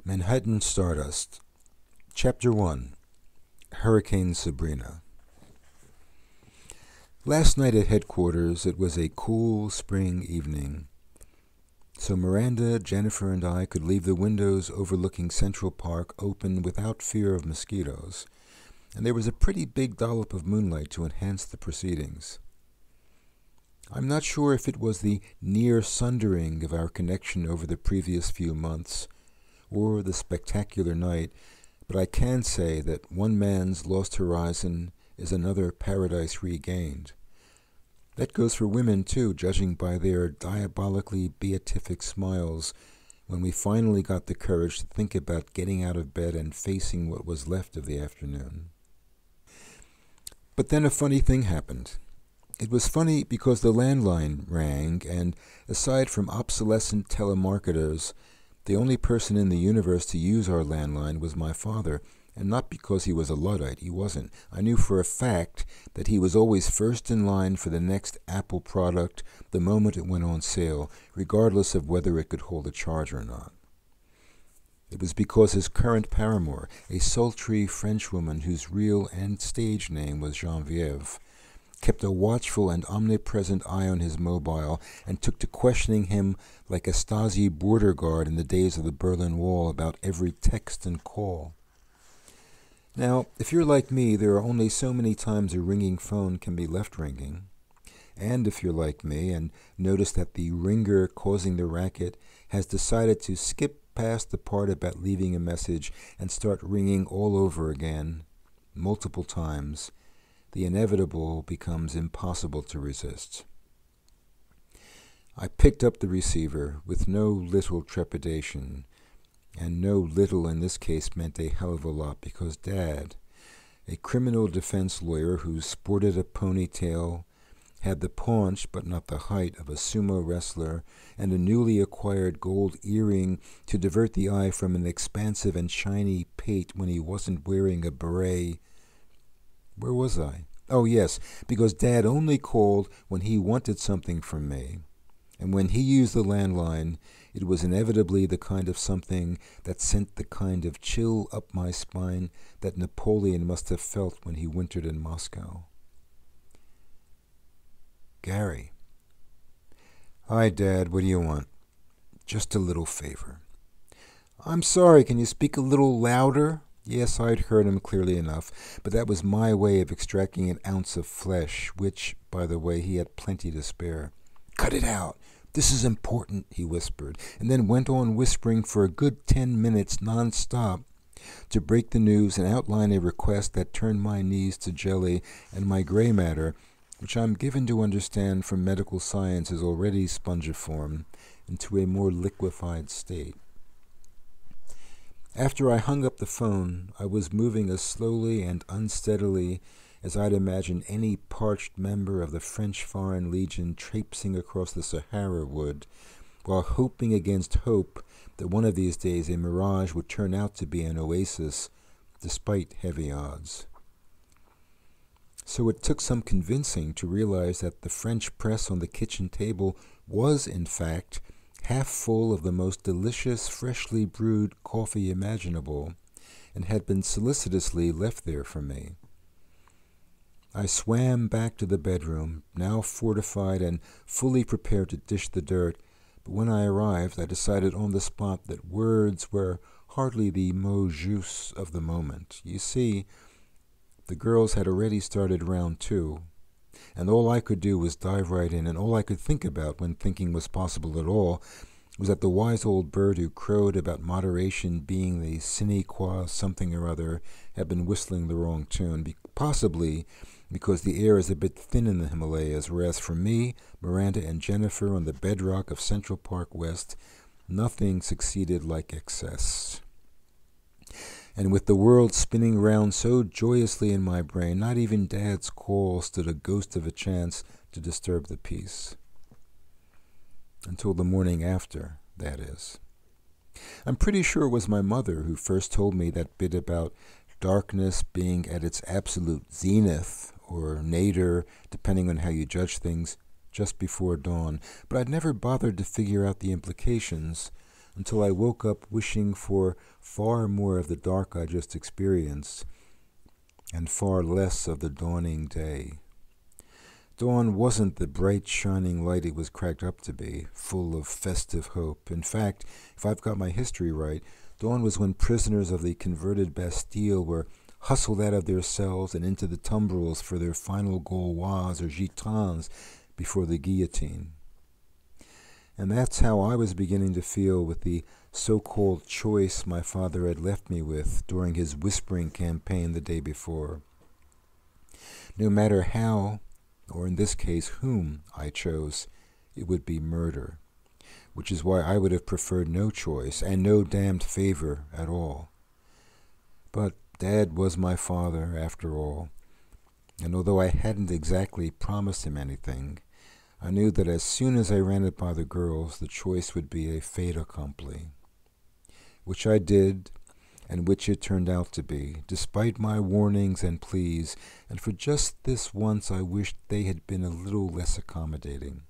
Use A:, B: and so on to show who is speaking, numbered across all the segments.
A: Manhattan Stardust, Chapter 1, Hurricane Sabrina. Last night at headquarters, it was a cool spring evening, so Miranda, Jennifer, and I could leave the windows overlooking Central Park open without fear of mosquitoes, and there was a pretty big dollop of moonlight to enhance the proceedings. I'm not sure if it was the near sundering of our connection over the previous few months, or the spectacular night, but I can say that one man's lost horizon is another paradise regained. That goes for women, too, judging by their diabolically beatific smiles when we finally got the courage to think about getting out of bed and facing what was left of the afternoon. But then a funny thing happened. It was funny because the landline rang, and aside from obsolescent telemarketers, the only person in the universe to use our landline was my father, and not because he was a Luddite. He wasn't. I knew for a fact that he was always first in line for the next Apple product the moment it went on sale, regardless of whether it could hold a charge or not. It was because his current paramour, a sultry Frenchwoman whose real and stage name was Geneviève, kept a watchful and omnipresent eye on his mobile and took to questioning him like a Stasi border guard in the days of the Berlin Wall about every text and call. Now, if you're like me, there are only so many times a ringing phone can be left ringing. And if you're like me and notice that the ringer causing the racket has decided to skip past the part about leaving a message and start ringing all over again, multiple times, the inevitable becomes impossible to resist. I picked up the receiver with no little trepidation, and no little in this case meant a hell of a lot because Dad, a criminal defense lawyer who sported a ponytail, had the paunch but not the height of a sumo wrestler, and a newly acquired gold earring to divert the eye from an expansive and shiny pate when he wasn't wearing a beret. Where was I? Oh, yes, because Dad only called when he wanted something from me. And when he used the landline, it was inevitably the kind of something that sent the kind of chill up my spine that Napoleon must have felt when he wintered in Moscow. Gary. Hi, Dad. What do you want? Just a little favor. I'm sorry. Can you speak a little louder? Yes, I'd heard him clearly enough, but that was my way of extracting an ounce of flesh, which, by the way, he had plenty to spare. Cut it out. This is important, he whispered, and then went on whispering for a good 10 minutes non-stop to break the news and outline a request that turned my knees to jelly and my gray matter, which I'm given to understand from medical science is already spongiform, into a more liquefied state. After I hung up the phone, I was moving as slowly and unsteadily as I'd imagine any parched member of the French Foreign Legion traipsing across the Sahara would, while hoping against hope that one of these days a mirage would turn out to be an oasis, despite heavy odds. So it took some convincing to realize that the French press on the kitchen table was, in fact, half full of the most delicious, freshly brewed coffee imaginable, and had been solicitously left there for me. I swam back to the bedroom, now fortified and fully prepared to dish the dirt, but when I arrived, I decided on the spot that words were hardly the mot juste of the moment. You see, the girls had already started round 2, and all I could do was dive right in, and all I could think about, when thinking was possible at all, was that the wise old bird who crowed about moderation being the sine qua something or other had been whistling the wrong tune, possibly because the air is a bit thin in the Himalayas, whereas for me, Miranda, and Jennifer on the bedrock of Central Park West, nothing succeeded like excess. And with the world spinning round so joyously in my brain, not even Dad's call stood a ghost of a chance to disturb the peace. Until the morning after, that is. I'm pretty sure it was my mother who first told me that bit about darkness being at its absolute zenith, or nadir, depending on how you judge things, just before dawn, but I'd never bothered to figure out the implications until I woke up wishing for far more of the dark I just experienced and far less of the dawning day. Dawn wasn't the bright, shining light it was cracked up to be, full of festive hope. In fact, if I've got my history right, dawn was when prisoners of the converted Bastille were hustled out of their cells and into the tumbrils for their final Gaulois or Gitans before the guillotine. And that's how I was beginning to feel with the so-called choice my father had left me with during his whispering campaign the day before. No matter how, or in this case whom, I chose, it would be murder, which is why I would have preferred no choice and no damned favor at all. But Dad was my father, after all, and although I hadn't exactly promised him anything, I knew that as soon as I ran it by the girls, the choice would be a fait accompli. Which I did, and which it turned out to be, despite my warnings and pleas, and for just this once I wished they had been a little less accommodating.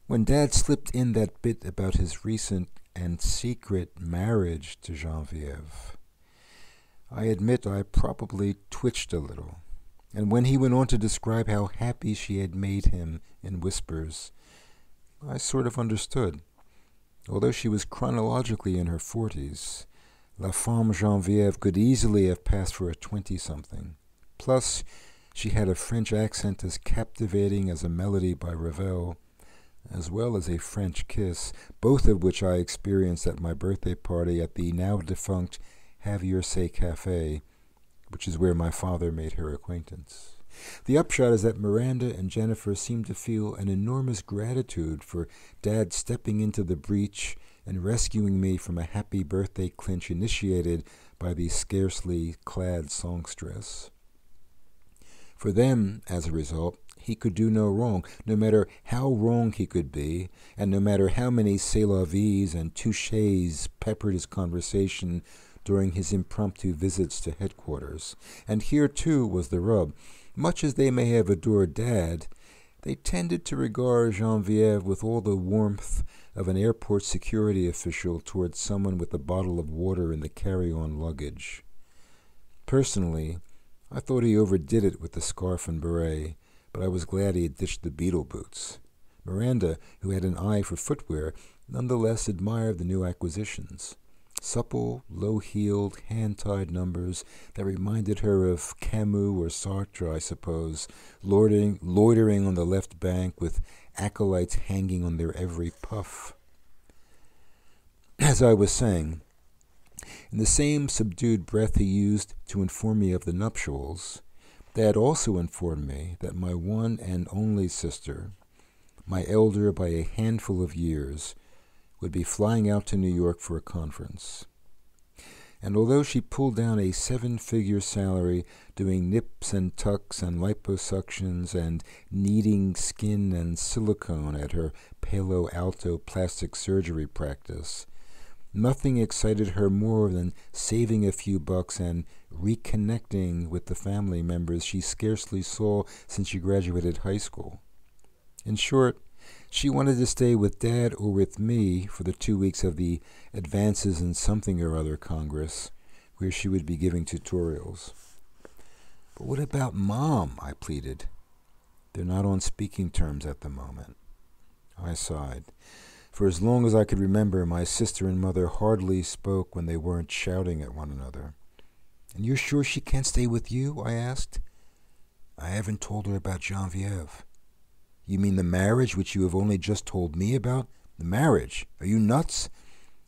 A: When Dad slipped in that bit about his recent and secret marriage to Geneviève, I admit I probably twitched a little. And when he went on to describe how happy she had made him in whispers, I sort of understood. Although she was chronologically in her 40s, La Femme Geneviève could easily have passed for a 20-something. Plus, she had a French accent as captivating as a melody by Ravel, as well as a French kiss, both of which I experienced at my birthday party at the now-defunct Have Your Say Cafe, which is where my father made her acquaintance. The upshot is that Miranda and Jennifer seemed to feel an enormous gratitude for Dad stepping into the breach and rescuing me from a happy birthday clinch initiated by the scarcely clad songstress. For them, as a result, he could do no wrong, no matter how wrong he could be, and no matter how many c'est la vies and touches peppered his conversation during his impromptu visits to headquarters. And here, too, was the rub. Much as they may have adored Dad, they tended to regard Geneviève with all the warmth of an airport security official towards someone with a bottle of water in the carry-on luggage. Personally, I thought he overdid it with the scarf and beret, but I was glad he had ditched the beetle boots. Miranda, who had an eye for footwear, nonetheless admired the new acquisitions. Supple, low-heeled, hand-tied numbers that reminded her of Camus or Sartre, I suppose, loitering on the left bank with acolytes hanging on their every puff. As I was saying, in the same subdued breath he used to inform me of the nuptials, Dad also informed me that my one and only sister, my elder by a handful of years, would be flying out to New York for a conference. And although she pulled down a 7-figure salary doing nips and tucks and liposuctions and kneading skin and silicone at her Palo Alto plastic surgery practice, nothing excited her more than saving a few bucks and reconnecting with the family members she scarcely saw since she graduated high school. In short, she wanted to stay with Dad or with me for the 2 weeks of the Advances in Something or Other Congress, where she would be giving tutorials. But what about Mom? I pleaded. They're not on speaking terms at the moment. I sighed. For as long as I could remember, my sister and mother hardly spoke when they weren't shouting at one another. And you're sure she can't stay with you? I asked. I haven't told her about Geneviève. You mean the marriage which you have only just told me about? The marriage? Are you nuts?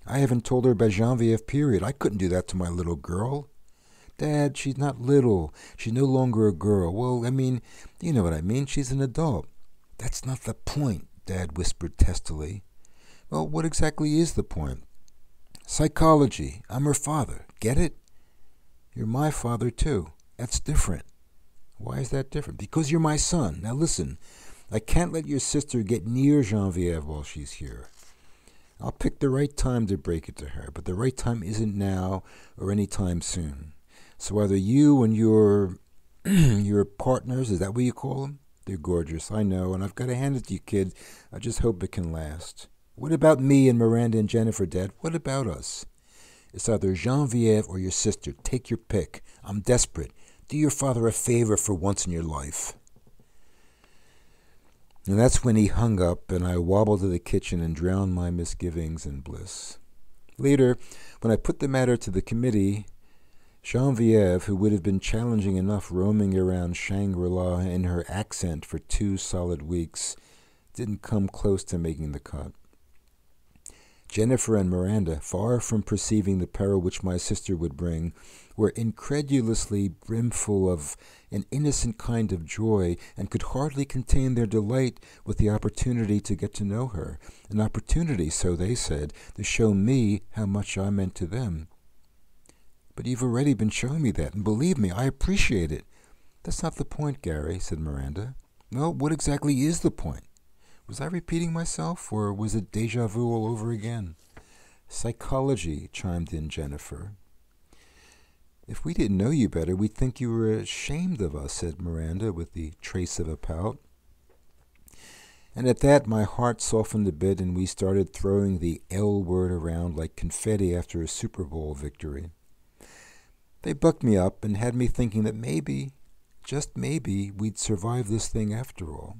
A: I haven't told her about Geneviève, period. I couldn't do that to my little girl. Dad, she's not little. She's no longer a girl. Well, I mean, you know what I mean. She's an adult. That's not the point, Dad whispered testily. Well, what exactly is the point? Psychology. I'm her father. Get it? You're my father, too. That's different. Why is that different? Because you're my son. Now listen, I can't let your sister get near Geneviève while she's here. I'll pick the right time to break it to her, but the right time isn't now or any time soon. So either you and your partners, is that what you call them? They're gorgeous, I know, and I've got to hand it to you, kid. I just hope it can last. What about me and Miranda and Jennifer, Dad? What about us? It's either Genevieve or your sister. Take your pick. I'm desperate. Do your father a favor for once in your life." And that's when he hung up, and I wobbled to the kitchen and drowned my misgivings in bliss. Later, when I put the matter to the committee, Genevieve, who would have been challenging enough roaming around Shangri-La in her accent for 2 solid weeks, didn't come close to making the cut. Jennifer and Miranda, far from perceiving the peril which my sister would bring, were incredulously brimful of an innocent kind of joy, and could hardly contain their delight with the opportunity to get to know her, an opportunity, so they said, to show me how much I meant to them. "But you've already been showing me that, and believe me, I appreciate it." "That's not the point, Gary," said Miranda. "No, what exactly is the point? Was I repeating myself, or was it déjà vu all over again?" "Psychology," chimed in Jennifer. "If we didn't know you better, we'd think you were ashamed of us," said Miranda with the trace of a pout. And at that my heart softened a bit, and we started throwing the L word around like confetti after a Super Bowl victory. They bucked me up and had me thinking that maybe, just maybe, we'd survive this thing after all.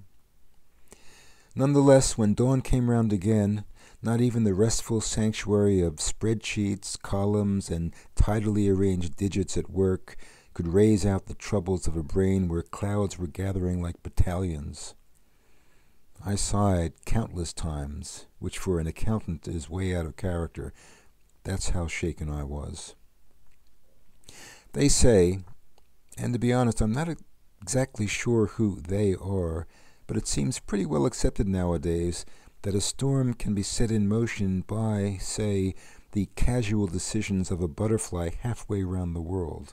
A: Nonetheless, when dawn came round again, not even the restful sanctuary of spreadsheets, columns, and tidily arranged digits at work could raise out the troubles of a brain where clouds were gathering like battalions. I sighed countless times, which for an accountant is way out of character. That's how shaken I was. They say, and to be honest, I'm not exactly sure who they are, but it seems pretty well accepted nowadays that a storm can be set in motion by, say, the casual decisions of a butterfly halfway round the world.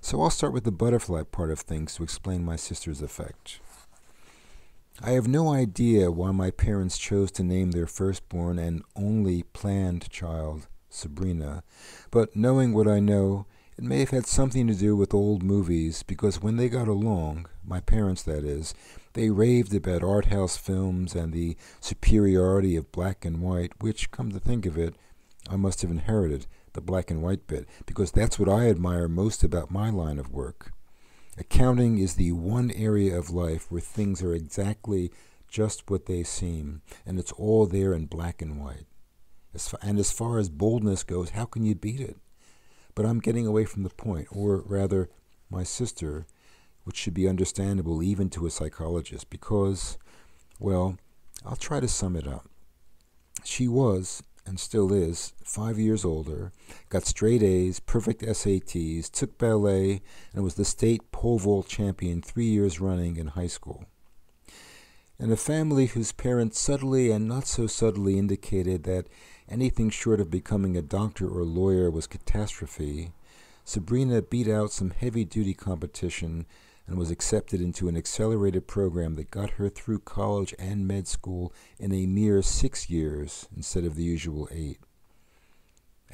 A: So I'll start with the butterfly part of things to explain my sister's effect. I have no idea why my parents chose to name their firstborn and only planned child Sabrina, but knowing what I know, it may have had something to do with old movies, because when they got along, my parents that is, they raved about art house films and the superiority of black and white, which, come to think of it, I must have inherited, the black and white bit, because that's what I admire most about my line of work. Accounting is the one area of life where things are exactly just what they seem, and it's all there in black and white. And as far as boldness goes, how can you beat it? But I'm getting away from the point, or rather, my sister, which should be understandable even to a psychologist, because, well, I'll try to sum it up. She was, and still is, 5 years older, got straight A's, perfect SATs, took ballet, and was the state pole vault champion 3 years running in high school. In a family whose parents subtly and not so subtly indicated that anything short of becoming a doctor or lawyer was catastrophe, Sabrina beat out some heavy-duty competition and was accepted into an accelerated program that got her through college and med school in a mere 6 years instead of the usual 8.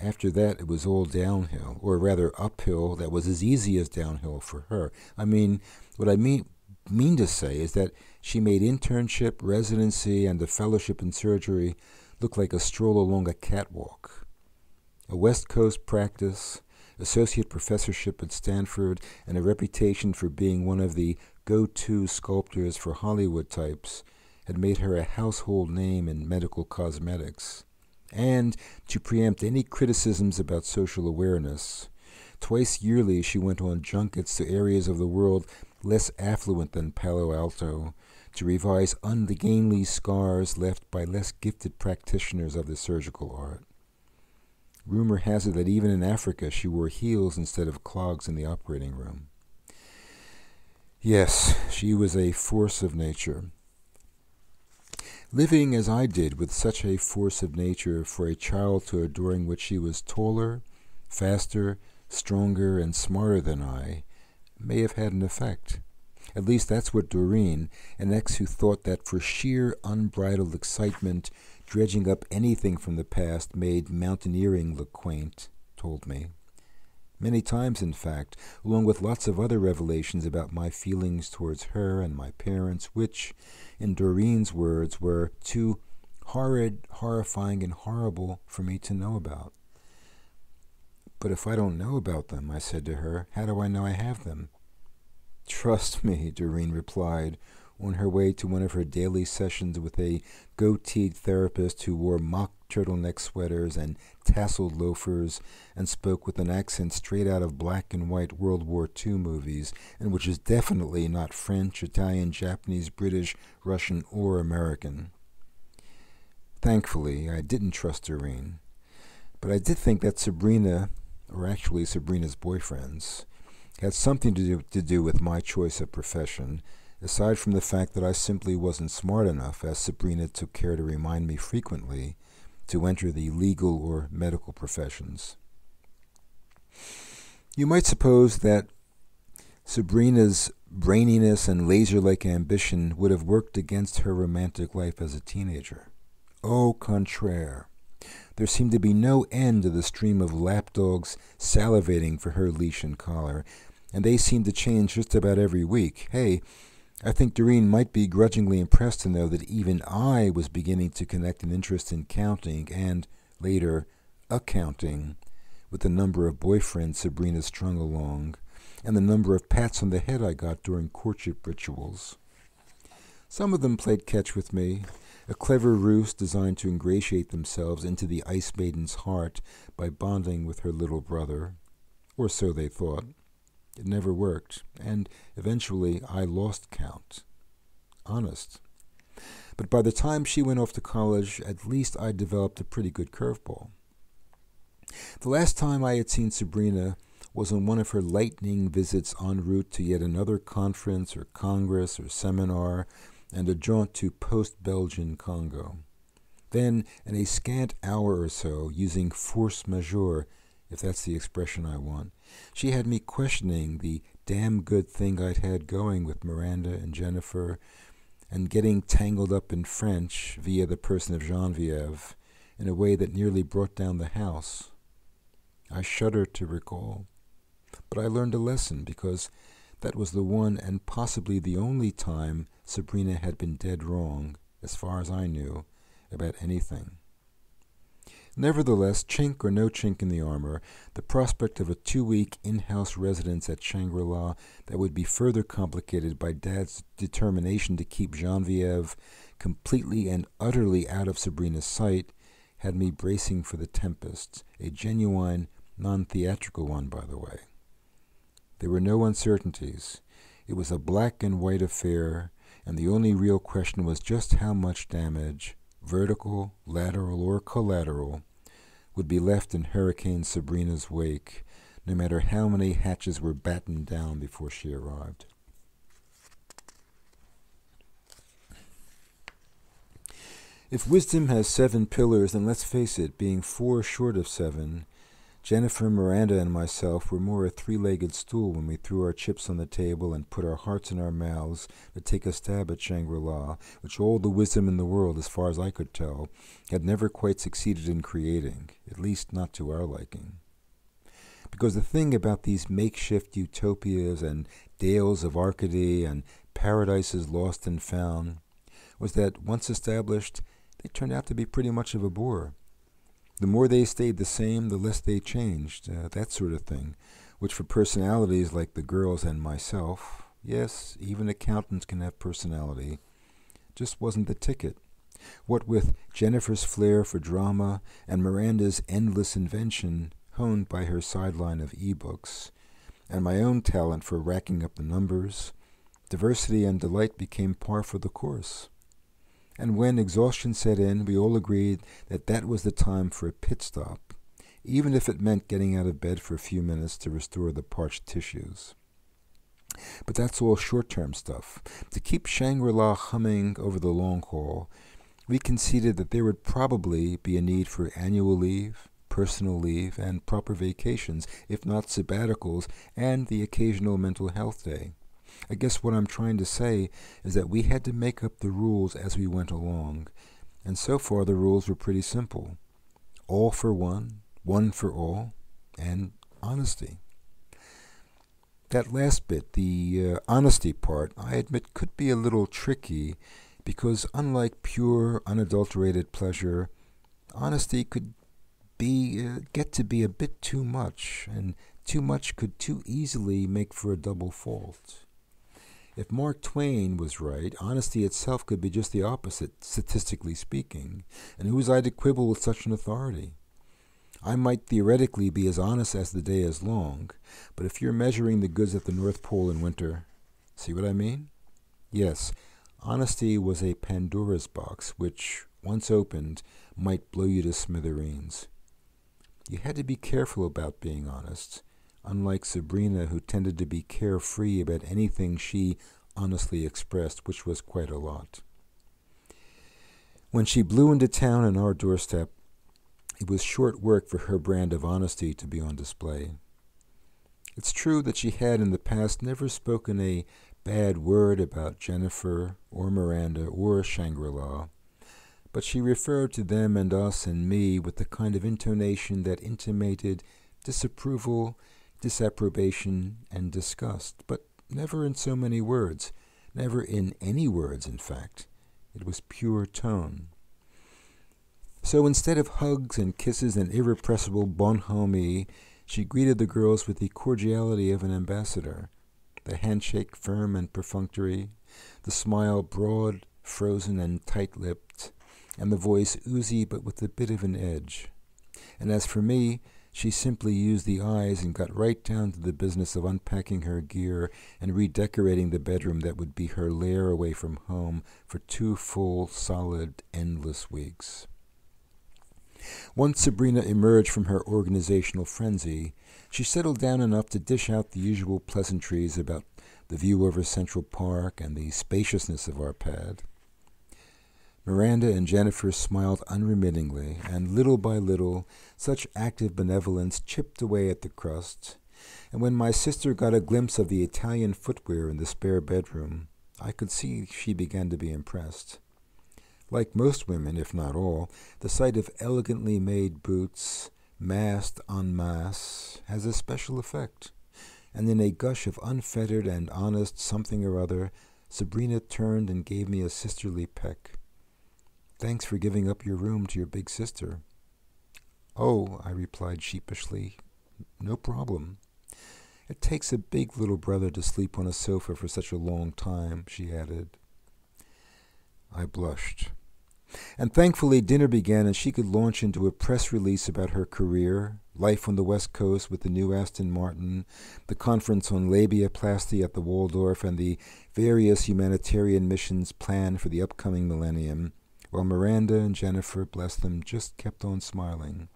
A: After that, it was all downhill, or rather uphill that was as easy as downhill for her. What I mean to say is that she made internship, residency, and a fellowship in surgery look like a stroll along a catwalk. A West Coast practice, associate professorship at Stanford, and a reputation for being one of the go-to sculptors for Hollywood types had made her a household name in medical cosmetics. And, to preempt any criticisms about social awareness, twice yearly she went on junkets to areas of the world less affluent than Palo Alto to revise ungainly scars left by less gifted practitioners of the surgical art. Rumor has it that even in Africa she wore heels instead of clogs in the operating room. Yes, she was a force of nature. Living as I did with such a force of nature for a childhood during which she was taller, faster, stronger, and smarter than I, may have had an effect. At least that's what Doreen, an ex who thought that for sheer unbridled excitement, dredging up anything from the past made mountaineering look quaint, told me. Many times, in fact, along with lots of other revelations about my feelings towards her and my parents, which, in Doreen's words, were too Horrid, horrifying, and horrible for me to know about. But if I don't know about them, I said to her, how do I know I have them? Trust me, Doreen replied, on her way to one of her daily sessions with a goateed therapist who wore mock turtleneck sweaters and tasseled loafers and spoke with an accent straight out of black and white World War II movies, and which is definitely not French, Italian, Japanese, British, Russian, or American. Thankfully, I didn't trust Doreen, but I did think that Sabrina, or actually Sabrina's boyfriends, had something to do with my choice of profession, aside from the fact that I simply wasn't smart enough, as Sabrina took care to remind me frequently, to enter the legal or medical professions. You might suppose that Sabrina's braininess and laser-like ambition would have worked against her romantic life as a teenager. Au contraire. There seemed to be no end to the stream of lapdogs salivating for her leash and collar, and they seemed to change just about every week. Hey, I think Doreen might be grudgingly impressed to know that even I was beginning to connect an interest in counting and, later, accounting with the number of boyfriends Sabrina strung along and the number of pats on the head I got during courtship rituals. Some of them played catch with me, a clever ruse designed to ingratiate themselves into the Ice Maiden's heart by bonding with her little brother, or so they thought. It never worked, and eventually I lost count. Honest. But by the time she went off to college, at least I developed a pretty good curveball. The last time I had seen Sabrina was on one of her lightning visits en route to yet another conference or congress or seminar and a jaunt to post-Belgian Congo. Then, in a scant hour or so, using force majeure, if that's the expression I want, she had me questioning the damn good thing I'd had going with Miranda and Jennifer, and getting tangled up in French via the person of Geneviève in a way that nearly brought down the house. I shudder to recall, but I learned a lesson because that was the one and possibly the only time Sabrina had been dead wrong, as far as I knew, about anything. Nevertheless, chink or no chink in the armor, the prospect of a 2-week in-house residence at Shangri-La that would be further complicated by Dad's determination to keep Geneviève completely and utterly out of Sabrina's sight had me bracing for the tempest, a genuine, non-theatrical one, by the way. There were no uncertainties. It was a black and white affair, and the only real question was just how much damage, vertical, lateral, or collateral, would be left in Hurricane Sabrina's wake, no matter how many hatches were battened down before she arrived. If wisdom has 7 pillars, then let's face it, being 4 short of 7, Jennifer, Miranda, and myself were more a 3-legged stool when we threw our chips on the table and put our hearts in our mouths to take a stab at Shangri-La, which all the wisdom in the world, as far as I could tell, had never quite succeeded in creating, at least not to our liking. Because the thing about these makeshift utopias and dales of Arcady and paradises lost and found was that, once established, they turned out to be pretty much of a bore. The more they stayed the same, the less they changed, that sort of thing, which for personalities like the girls and myself, yes, even accountants can have personality, just wasn't the ticket. What with Jennifer's flair for drama and Miranda's endless invention, honed by her sideline of e-books, and my own talent for racking up the numbers, diversity and delight became par for the course. And when exhaustion set in, we all agreed that that was the time for a pit stop, even if it meant getting out of bed for a few minutes to restore the parched tissues. But that's all short-term stuff. To keep Shangri-La humming over the long haul, we conceded that there would probably be a need for annual leave, personal leave, and proper vacations, if not sabbaticals, and the occasional mental health day. I guess what I'm trying to say is that we had to make up the rules as we went along, and so far the rules were pretty simple. All for one, one for all, and honesty. That last bit, the honesty part, I admit could be a little tricky because unlike pure, unadulterated pleasure, honesty could get to be a bit too much, and too much could too easily make for a double fault. If Mark Twain was right, honesty itself could be just the opposite, statistically speaking, and who was I to quibble with such an authority? I might theoretically be as honest as the day is long, but if you're measuring the goods at the North Pole in winter, see what I mean? Yes, honesty was a Pandora's box, which, once opened, might blow you to smithereens. You had to be careful about being honest, unlike Sabrina, who tended to be carefree about anything she honestly expressed, which was quite a lot. When she blew into town on our doorstep, it was short work for her brand of honesty to be on display. It's true that she had in the past never spoken a bad word about Jennifer or Miranda or Shangri-La, but she referred to them and us and me with the kind of intonation that intimated disapproval, disapprobation, and disgust, but never in so many words, never in any words, in fact. It was pure tone. So instead of hugs and kisses and irrepressible bonhomie, she greeted the girls with the cordiality of an ambassador, the handshake firm and perfunctory, the smile broad, frozen, and tight-lipped, and the voice oozy but with a bit of an edge. And as for me, she simply used the eyes and got right down to the business of unpacking her gear and redecorating the bedroom that would be her lair away from home for 2 full, solid, endless weeks. Once Sabrina emerged from her organizational frenzy, she settled down enough to dish out the usual pleasantries about the view over Central Park and the spaciousness of our pad. Miranda and Jennifer smiled unremittingly, and little by little, such active benevolence chipped away at the crust, and when my sister got a glimpse of the Italian footwear in the spare bedroom, I could see she began to be impressed. Like most women, if not all, the sight of elegantly made boots, massed en masse, has a special effect, and in a gush of unfettered and honest something or other, Sabrina turned and gave me a sisterly peck. "Thanks for giving up your room to your big sister." "Oh," I replied sheepishly, "no problem." "It takes a big little brother to sleep on a sofa for such a long time," she added. I blushed. And thankfully dinner began and she could launch into a press release about her career, life on the West Coast with the new Aston Martin, the conference on labiaplasty at the Waldorf, and the various humanitarian missions planned for the upcoming millennium, while Miranda and Jennifer, bless them, just kept on smiling.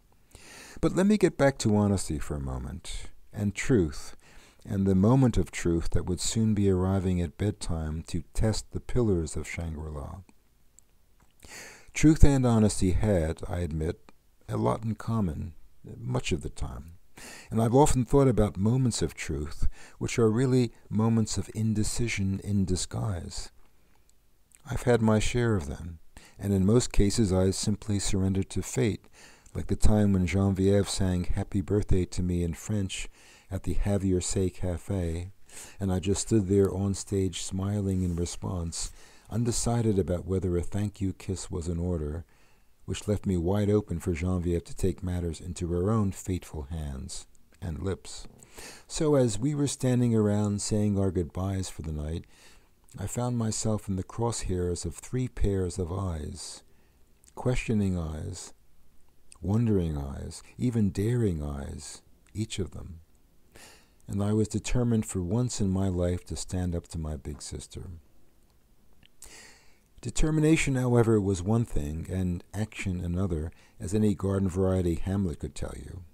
A: But let me get back to honesty for a moment, and truth, and the moment of truth that would soon be arriving at bedtime to test the pillars of Shangri-La. Truth and honesty had, I admit, a lot in common, much of the time. And I've often thought about moments of truth, which are really moments of indecision in disguise. I've had my share of them, and in most cases I simply surrendered to fate, like the time when Geneviève sang Happy Birthday to me in French at the Have Your Say Cafe, and I just stood there on stage smiling in response, undecided about whether a thank you kiss was in order, which left me wide open for Geneviève to take matters into her own fateful hands and lips. So as we were standing around saying our goodbyes for the night, I found myself in the crosshairs of 3 pairs of eyes, questioning eyes, wondering eyes, even daring eyes, each of them. And I was determined for once in my life to stand up to my big sister. Determination, however, was one thing, and action another, as any garden variety Hamlet could tell you.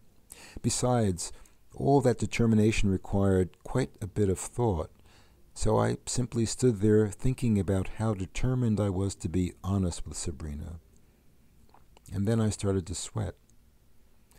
A: Besides, all that determination required quite a bit of thought, so I simply stood there thinking about how determined I was to be honest with Sabrina. And then I started to sweat.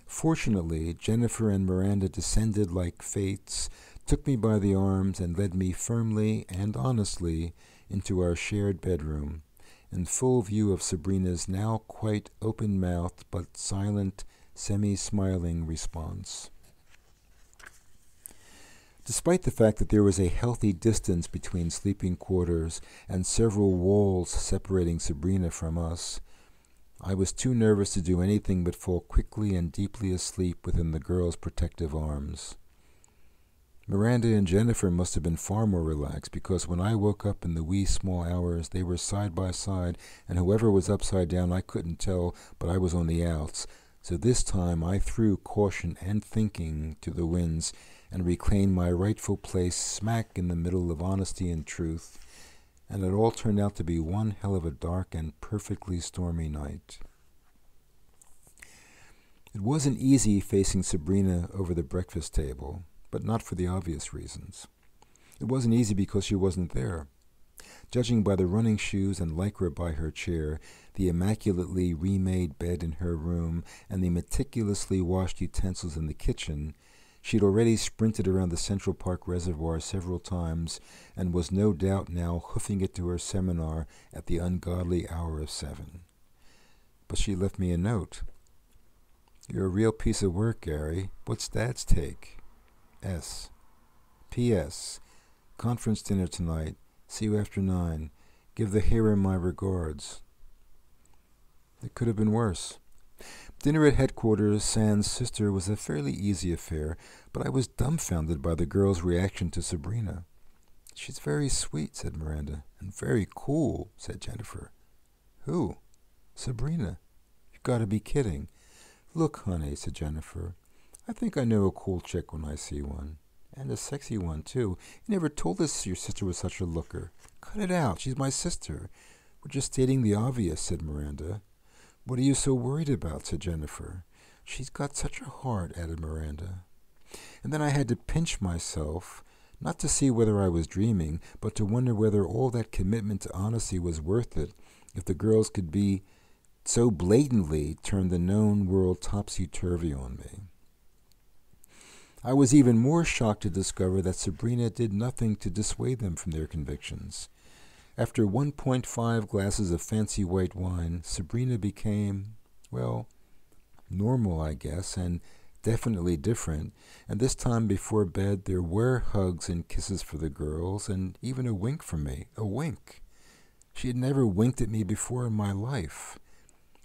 A: Fortunately, Jennifer and Miranda descended like fates, took me by the arms, and led me firmly and honestly into our shared bedroom, in full view of Sabrina's now quite open-mouthed but silent, semi-smiling response. Despite the fact that there was a healthy distance between sleeping quarters and several walls separating Sabrina from us, I was too nervous to do anything but fall quickly and deeply asleep within the girl's protective arms. Miranda and Jennifer must have been far more relaxed, because when I woke up in the wee small hours, they were side by side, and whoever was upside down I couldn't tell, but I was on the outs. So this time I threw caution and thinking to the winds and reclaimed my rightful place smack in the middle of honesty and truth, and it all turned out to be one hell of a dark and perfectly stormy night. It wasn't easy facing Sabrina over the breakfast table, but not for the obvious reasons. It wasn't easy because she wasn't there. Judging by the running shoes and lycra by her chair, the immaculately remade bed in her room, and the meticulously washed utensils in the kitchen, she'd already sprinted around the Central Park Reservoir several times and was no doubt now hoofing it to her seminar at the ungodly hour of 7. But she left me a note. "You're a real piece of work, Gary. What's Dad's take? S. P.S. Conference dinner tonight. See you after 9. Give the harem my regards." It could have been worse. Dinner at headquarters, sans sister, was a fairly easy affair, but I was dumbfounded by the girl's reaction to Sabrina. "She's very sweet," said Miranda. "And very cool," said Jennifer. "Who?" "Sabrina." "You've got to be kidding." "Look, honey," said Jennifer, "I think I know a cool chick when I see one. And a sexy one, too. You never told us your sister was such a looker." "Cut it out. She's my sister." "We're just stating the obvious," said Miranda. "What are you so worried about?" said Jennifer. "She's got such a heart," added Miranda. And then I had to pinch myself, not to see whether I was dreaming, but to wonder whether all that commitment to honesty was worth it, if the girls could be so blatantly turn the known world topsy-turvy on me. I was even more shocked to discover that Sabrina did nothing to dissuade them from their convictions. After 1.5 glasses of fancy white wine, Sabrina became, well, normal, I guess, and definitely different, and this time before bed there were hugs and kisses for the girls, and even a wink from me. A wink. She had never winked at me before in my life.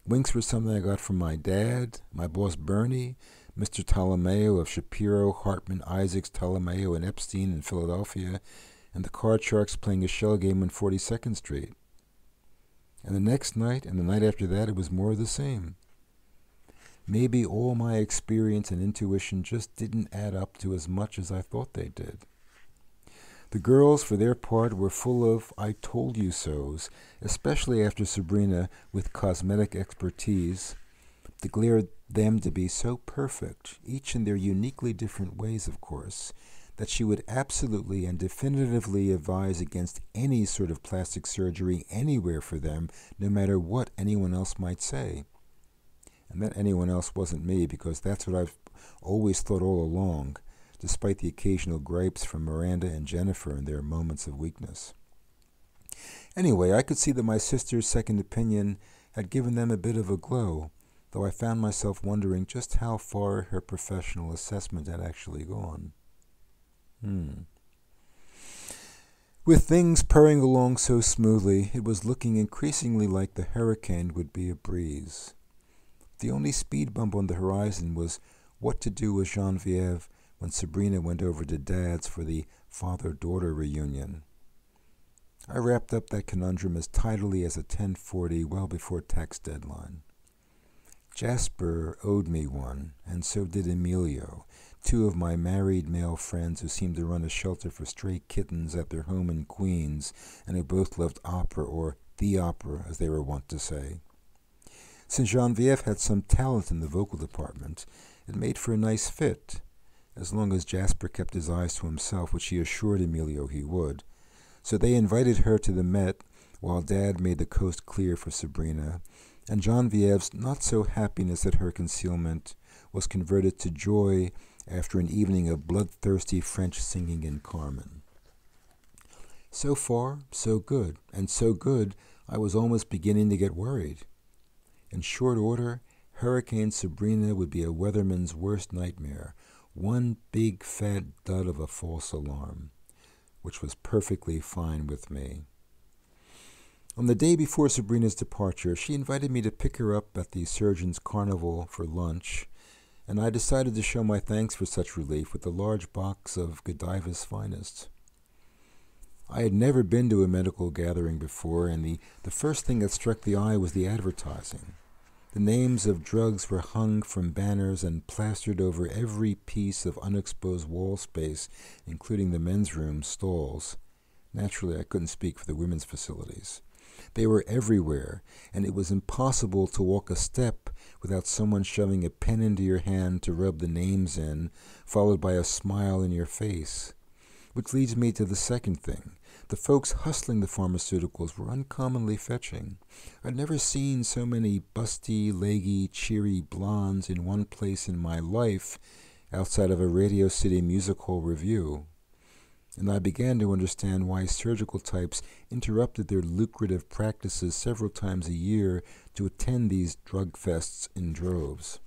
A: Winks were something I got from my dad, my boss Bernie, Mr. Ptolomeo of Shapiro, Hartman, Isaacs, Ptolomeo, and Epstein in Philadelphia, and the card sharks playing a shell game on 42nd Street. And the next night and the night after that, it was more of the same. Maybe all my experience and intuition just didn't add up to as much as I thought they did. The girls, for their part, were full of "I told you so's," especially after Sabrina, with cosmetic expertise, declared them to be so perfect, each in their uniquely different ways, of course, that she would absolutely and definitively advise against any sort of plastic surgery anywhere for them, no matter what anyone else might say. And that anyone else wasn't me, because that's what I've always thought all along, despite the occasional gripes from Miranda and Jennifer in their moments of weakness. Anyway, I could see that my sister's second opinion had given them a bit of a glow, though I found myself wondering just how far her professional assessment had actually gone. With things purring along so smoothly, it was looking increasingly like the hurricane would be a breeze. The only speed bump on the horizon was what to do with Geneviève when Sabrina went over to Dad's for the father-daughter reunion. I wrapped up that conundrum as tidily as a 1040 well before tax deadline. Jasper owed me one, and so did Emilio, two of my married male friends who seemed to run a shelter for stray kittens at their home in Queens, and who both loved opera, or the opera, as they were wont to say. Since Geneviève had some talent in the vocal department, it made for a nice fit, as long as Jasper kept his eyes to himself, which he assured Emilio he would. So they invited her to the Met, while Dad made the coast clear for Sabrina, and Genevieve's not-so-happiness at her concealment was converted to joy after an evening of bloodthirsty French singing in Carmen. So far, so good, and so good I was almost beginning to get worried. In short order, Hurricane Sabrina would be a weatherman's worst nightmare, one big fat dud of a false alarm, which was perfectly fine with me. On the day before Sabrina's departure, she invited me to pick her up at the Surgeon's Carnival for lunch, and I decided to show my thanks for such relief with a large box of Godiva's finest. I had never been to a medical gathering before, and the first thing that struck the eye was the advertising. The names of drugs were hung from banners and plastered over every piece of unexposed wall space, including the men's room stalls. Naturally, I couldn't speak for the women's facilities. They were everywhere, and it was impossible to walk a step without someone shoving a pen into your hand to rub the names in, followed by a smile in your face. Which leads me to the second thing. The folks hustling the pharmaceuticals were uncommonly fetching. I'd never seen so many busty, leggy, cheery blondes in one place in my life outside of a Radio City Music Hall review. And I began to understand why surgical types interrupted their lucrative practices several times a year to attend these drug fests in droves.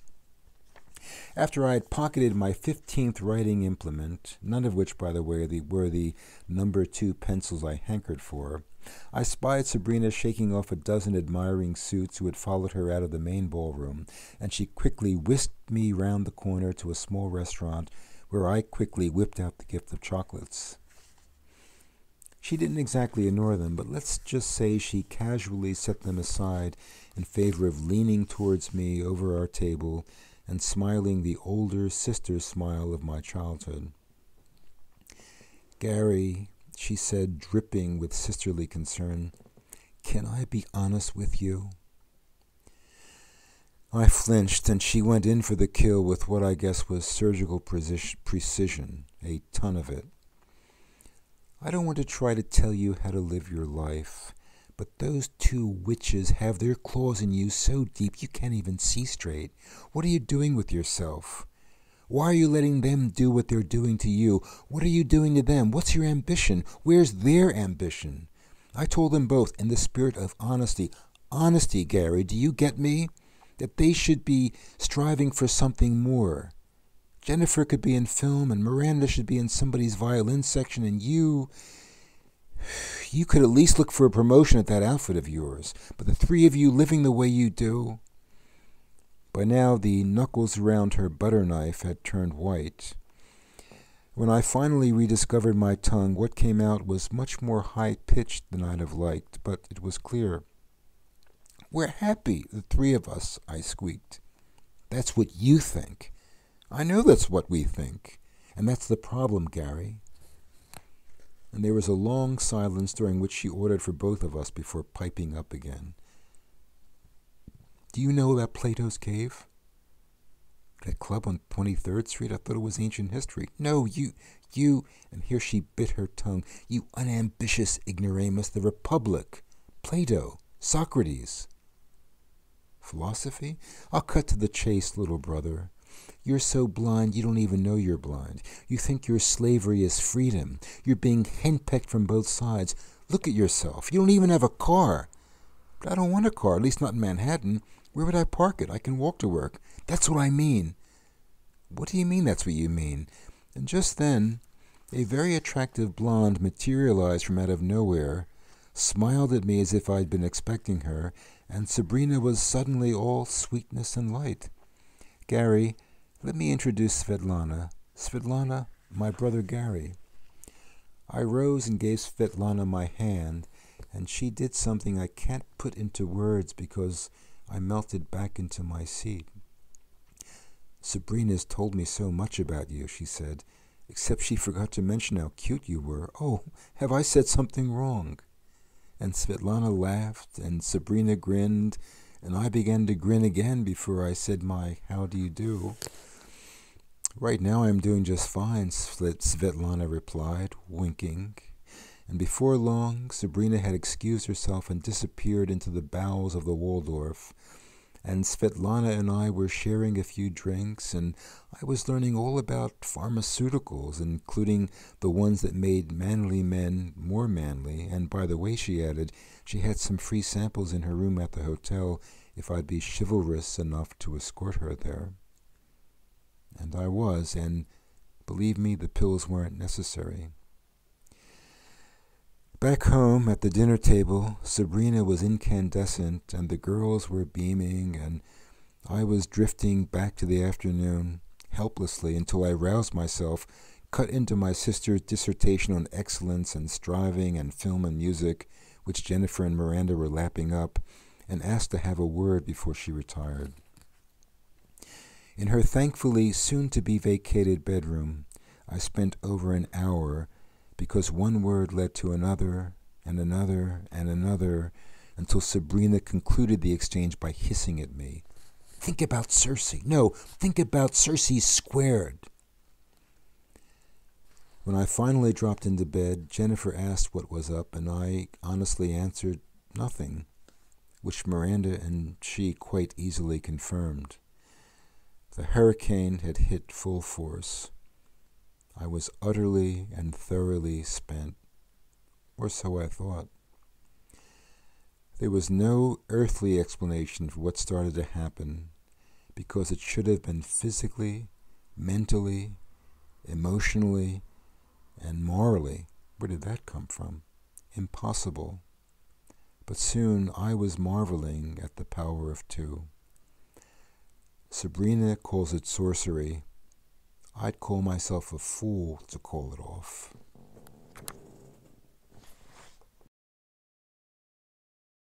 A: After I had pocketed my 15th writing implement, none of which, by the way, were the number 2 pencils I hankered for, I spied Sabrina shaking off a dozen admiring suits who had followed her out of the main ballroom, and she quickly whisked me round the corner to a small restaurant where I quickly whipped out the gift of chocolates. She didn't exactly ignore them, but let's just say she casually set them aside in favor of leaning towards me over our table and smiling the older sister smile of my childhood. "Gary," she said, dripping with sisterly concern, "can I be honest with you?" I flinched, and she went in for the kill with what I guess was surgical precision, a ton of it. "I don't want to try to tell you how to live your life, but those 2 witches have their claws in you so deep you can't even see straight. What are you doing with yourself? Why are you letting them do what they're doing to you? What are you doing to them? What's your ambition? Where's their ambition?" I told them both in the spirit of honesty. Honesty, Gary, do you get me? That they should be striving for something more. Jennifer could be in film, and Miranda should be in somebody's violin section, and you could at least look for a promotion at that outfit of yours. But the 3 of you living the way you do... By now the knuckles around her butter knife had turned white. When I finally rediscovered my tongue, what came out was much more high-pitched than I'd have liked, but it was clear. "We're happy, the 3 of us," I squeaked. "That's what you think." "I know that's what we think. And that's the problem, Gary." And there was a long silence during which she ordered for both of us before piping up again. "Do you know about Plato's Cave? That club on 23rd Street? I thought it was ancient history." "No, you, and here she bit her tongue, "you unambitious ignoramus, the Republic, Plato, Socrates." "Philosophy? I'll cut to the chase, little brother. You're so blind you don't even know you're blind. You think your slavery is freedom. You're being henpecked from both sides. Look at yourself. You don't even have a car." "But I don't want a car, at least not in Manhattan. Where would I park it? I can walk to work." "That's what I mean." "What do you mean that's what you mean?" And just then, a very attractive blonde materialized from out of nowhere, smiled at me as if I'd been expecting her, and Sabrina was suddenly all sweetness and light. "Gary, let me introduce Svetlana. Svetlana, my brother Gary." I rose and gave Svetlana my hand, and she did something I can't put into words because I melted back into my seat. "Sabrina's told me so much about you," she said, "except she forgot to mention how cute you were. Oh, have I said something wrong?" And Svetlana laughed, and Sabrina grinned, and I began to grin again before I said my "how do you do." "Right now I'm doing just fine," Svetlana replied, winking. And before long, Sabrina had excused herself and disappeared into the bowels of the Waldorf. And Svetlana and I were sharing a few drinks, and I was learning all about pharmaceuticals, including the ones that made manly men more manly. And by the way, she added, she had some free samples in her room at the hotel if I'd be chivalrous enough to escort her there. And I was, and Believe me, the pills weren't necessary. Back home at the dinner table, Sabrina was incandescent and the girls were beaming, and I was drifting back to the afternoon helplessly until I roused myself, cut into my sister's dissertation on excellence and striving and film and music, which Jennifer and Miranda were lapping up, and asked to have a word before she retired. In her thankfully soon-to-be vacated bedroom, I spent over an hour because one word led to another and another and another until Sabrina concluded the exchange by hissing at me. Think about Circe. No, think about Circe squared. When I finally dropped into bed, Jennifer asked what was up, and I honestly answered nothing, which Miranda and she quite easily confirmed. The hurricane had hit full force. I was utterly and thoroughly spent, or so I thought. There was no earthly explanation for what started to happen, because it should have been physically, mentally, emotionally, and morally. Where did that come from? Impossible. But soon I was marveling at the power of two. Sabrina calls it sorcery. I'd call myself a fool to call it off.